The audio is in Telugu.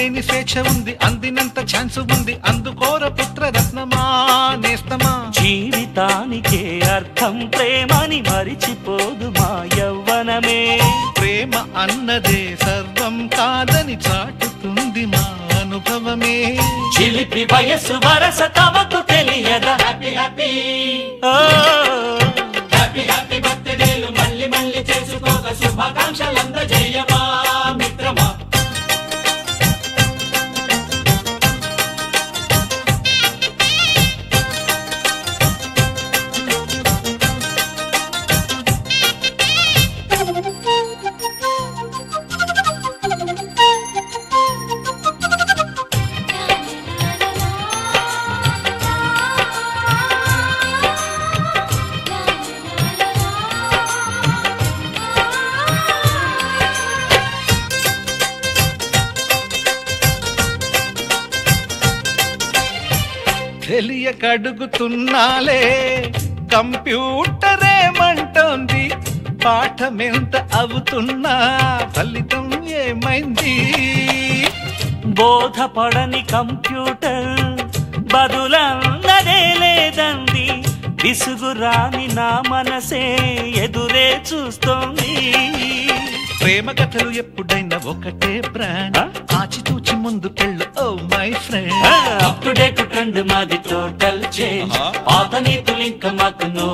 లేని స్వేచ్ఛ ఉంది, అందినంత ఛాన్స్ ఉంది, అందుకోర పుత్రరత్నమా నేస్తమా. జీవితానికే అర్థం ప్రేమని మరిచిపోదు మా యవ్వనమే. ప్రేమ అన్నదే సర్వం కాదని చాటుతుంది మా అనుభవమే. చిలిపి వయసు వరస తమకు తెలియదా. హ్యాపీ హ్యాపీ హ్యాపీ హ్యాపీ బర్త్డేలు మళ్ళీ మళ్ళీ చేసుకోక శుభాకాంక్షలందజేయమా మిత్రమా. తెలియకడుగుతున్నాలే కంప్యూటరేమంటోంది, పాఠమెంత అవుతున్నా ఫలితం ఏమైంది. బోధపడని కంప్యూటర్ బదులన్నదే లేదంది, విసుగురాని నా మనసే ఎదురే చూస్తోంది. ప్రేమ కథలు ఎప్పుడైనా ఒకటే బ్రాండ్, ఆచితూచి ముందుకెళ్ళు oh my friend. Up to date trend మాది టోటల్ చేంజ్, పాత నీతులు ఇంకా మాకు నో